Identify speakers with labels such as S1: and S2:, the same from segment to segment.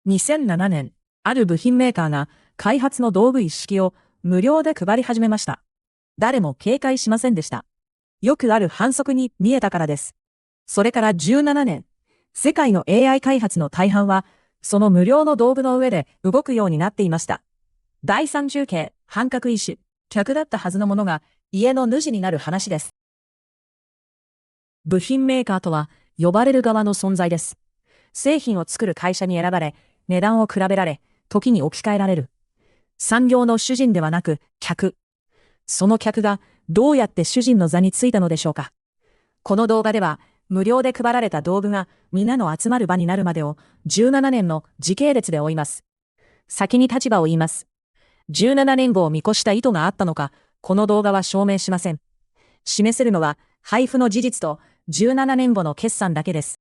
S1: 2007年、ある部品メーカーが開発の道具一式を無料で配り始めました。誰も警戒しませんでした。よくある反則に見えたからです。それから17年、世界の AI 開発の大半は、その無料の道具の上で動くようになっていました。第三中継、半角石、客だったはずのものが家の主になる話です。部品メーカーとは呼ばれる側の存在です。製品を作る会社に選ばれ、値段を比べられ、時に置き換えられる。産業の主人ではなく客。その客がどうやって主人の座についたのでしょうか。この動画では、無料で配られた道具が皆の集まる場になるまでを17年の時系列で追います。先に立場を言います。17年後を見越した意図があったのか、この動画は証明しません。示せるのは配布の事実と17年後の決算だけです。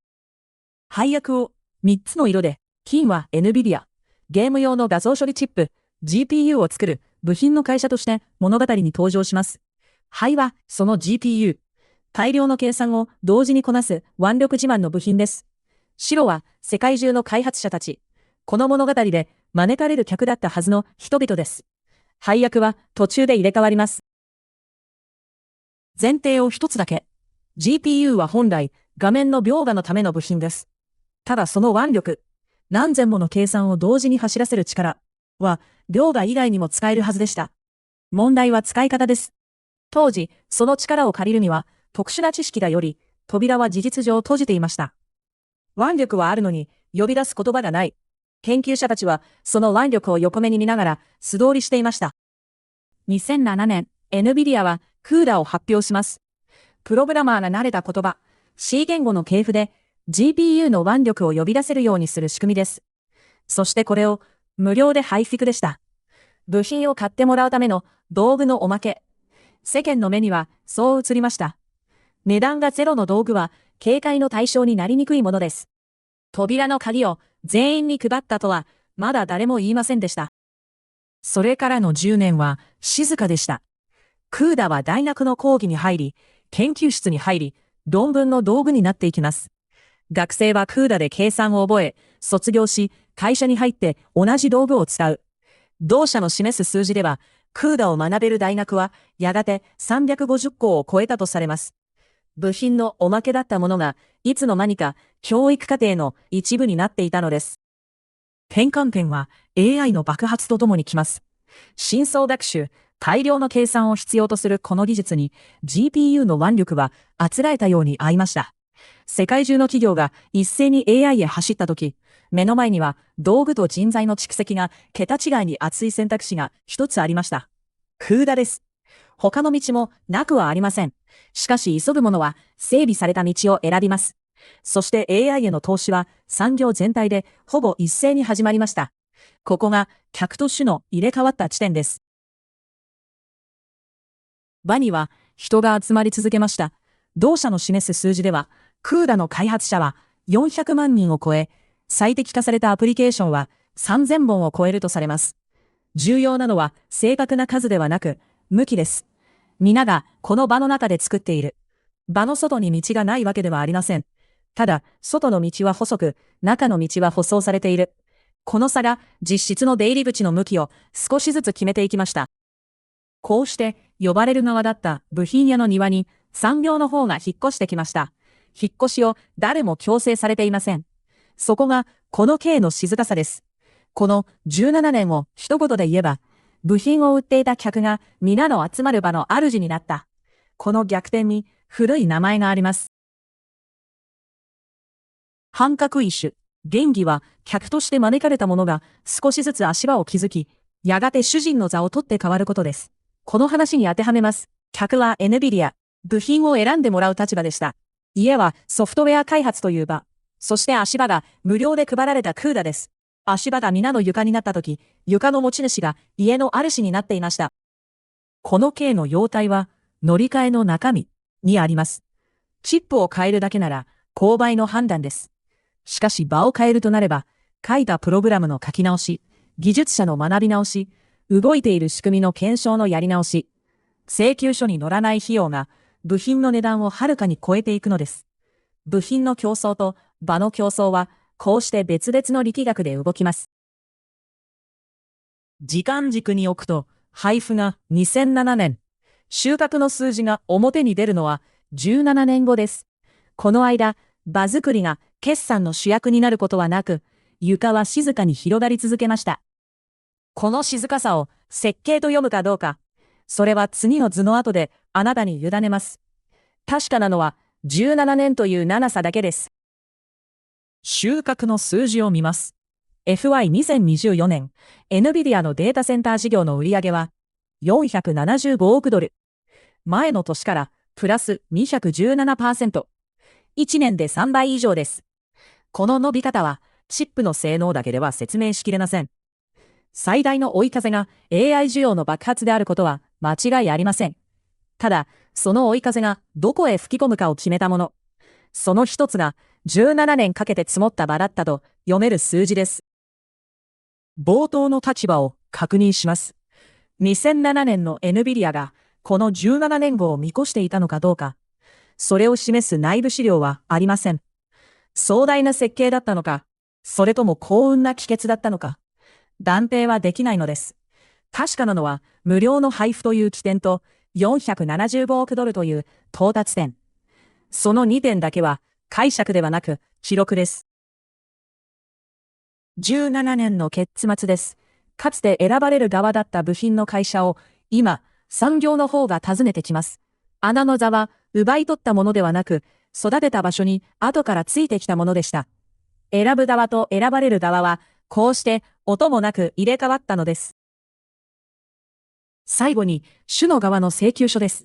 S1: 配役を3つの色で、金は NVIDIA、ゲーム用の画像処理チップ、GPU を作る部品の会社として物語に登場します。灰はその GPU、大量の計算を同時にこなす腕力自慢の部品です。白は世界中の開発者たち、この物語で招かれる客だったはずの人々です。配役は途中で入れ替わります。前提を一つだけ。GPU は本来画面の描画のための部品です。ただその腕力、何千もの計算を同時に走らせる力は描画以外にも使えるはずでした。問題は使い方です。当時、その力を借りるには特殊な知識がより、扉は事実上閉じていました。腕力はあるのに呼び出す言葉がない。研究者たちはその腕力を横目に見ながら素通りしていました。2007年、NVIDIA はCUDAを発表します。プログラマーが慣れた言葉、C 言語の系譜で GPU の腕力を呼び出せるようにする仕組みです。そしてこれを無料で配布でした。部品を買ってもらうための道具のおまけ。世間の目にはそう映りました。値段がゼロの道具は警戒の対象になりにくいものです。扉の鍵を全員に配ったとはまだ誰も言いませんでした。それからの10年は静かでした。CUDAは大学の講義に入り、研究室に入り、論文の道具になっていきます。学生はCUDAで計算を覚え、卒業し、会社に入って同じ道具を使う。同社の示す数字では、CUDAを学べる大学は、やがて350校を超えたとされます。部品のおまけだったものが、いつの間にか教育課程の一部になっていたのです。転換点は AI の爆発とともに来ます。深層学習、大量の計算を必要とするこの技術に GPU の腕力はあつらえたように合いました。世界中の企業が一斉に AI へ走ったとき、目の前には道具と人材の蓄積が桁違いに厚い選択肢が一つありました。CUDAです。他の道もなくはありません。しかし急ぐ者は整備された道を選びます。そして AI への投資は産業全体でほぼ一斉に始まりました。ここが客と主の入れ替わった地点です。場には人が集まり続けました。同社の示す数字では、CUDAの開発者は400万人を超え、最適化されたアプリケーションは3000本を超えるとされます。重要なのは正確な数ではなく、向きです。皆がこの場の中で作っている。場の外に道がないわけではありません。ただ、外の道は細く、中の道は舗装されている。この差が実質の出入り口の向きを少しずつ決めていきました。こうして呼ばれる側だった部品屋の庭に産業の方が引っ越してきました。引っ越しを誰も強制されていません。そこがこの経の静かさです。この17年を一言で言えば、部品を売っていた客が皆の集まる場の主になった。この逆転に古い名前があります。半角石、原義は客として招かれた者が少しずつ足場を築き、やがて主人の座を取って変わることです。この話に当てはめます。客は NVIDIA、部品を選んでもらう立場でした。家はソフトウェア開発という場。そして足場が無料で配られたCUDAです。足場が皆の床になったとき、床の持ち主が家の主になっていました。この経の要体は乗り換えの中身にあります。チップを変えるだけなら購買の判断です。しかし場を変えるとなれば、書いたプログラムの書き直し、技術者の学び直し、動いている仕組みの検証のやり直し、請求書に載らない費用が部品の値段をはるかに超えていくのです。部品の競争と場の競争はこうして別々の力学で動きます。時間軸に置くと、配布が2007年、収穫の数字が表に出るのは17年後です。この間、場作りが決算の主役になることはなく、床は静かに広がり続けました。この静かさを設計と読むかどうか、それは次の図の後であなたに委ねます。確かなのは17年という長さだけです。収穫の数字を見ます。FY2024 年、NVIDIA のデータセンター事業の売上は475億ドル。前の年からプラス217%。1年で3倍以上です。この伸び方は、チップの性能だけでは説明しきれません。最大の追い風が AI 需要の爆発であることは間違いありません。ただ、その追い風がどこへ吹き込むかを決めたもの。その一つが17年かけて積もった場だったと読める数字です。冒頭の立場を確認します。2007年の NVIDIA がこの17年後を見越していたのかどうか、それを示す内部資料はありません。壮大な設計だったのか、それとも幸運な帰結だったのか、断定はできないのです。確かなのは、無料の配布という起点と、475億ドルという到達点。その2点だけは、解釈ではなく、記録です。17年の結末です。かつて選ばれる側だった部品の会社を、今、産業の方が訪ねてきます。穴の座は、奪い取ったものではなく、育てた場所に後からついてきたものでした。選ぶ側と選ばれる側は、こうして音もなく入れ替わったのです。最後に、主の側の請求書です。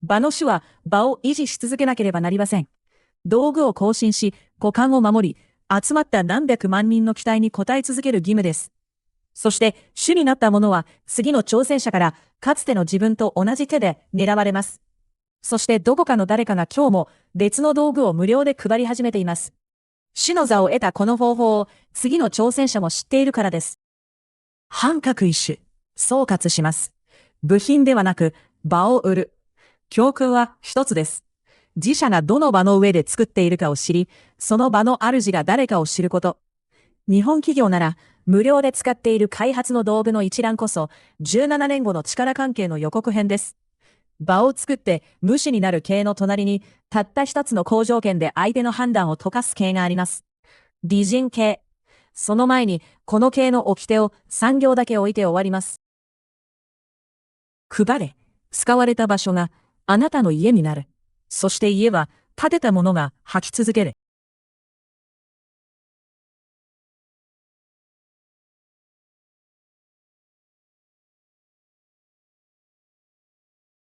S1: 場の主は場を維持し続けなければなりません。道具を更新し、股間を守り、集まった何百万人の期待に応え続ける義務です。そして、主になった者は、次の挑戦者から、かつての自分と同じ手で狙われます。そしてどこかの誰かが今日も別の道具を無料で配り始めています。主の座を得たこの方法を次の挑戦者も知っているからです。半角一種、総括します。部品ではなく場を売る。教訓は一つです。自社がどの場の上で作っているかを知り、その場の主が誰かを知ること。日本企業なら無料で使っている開発の道具の一覧こそ17年後の力関係の予告編です。場を作って無視になる系の隣に、たった一つの好条件で相手の判断を溶かす系があります。理人系。その前に、この系の掟を3行だけ置いて終わります。配れ。使われた場所があなたの家になる。そして家は建てたものが履き続ける。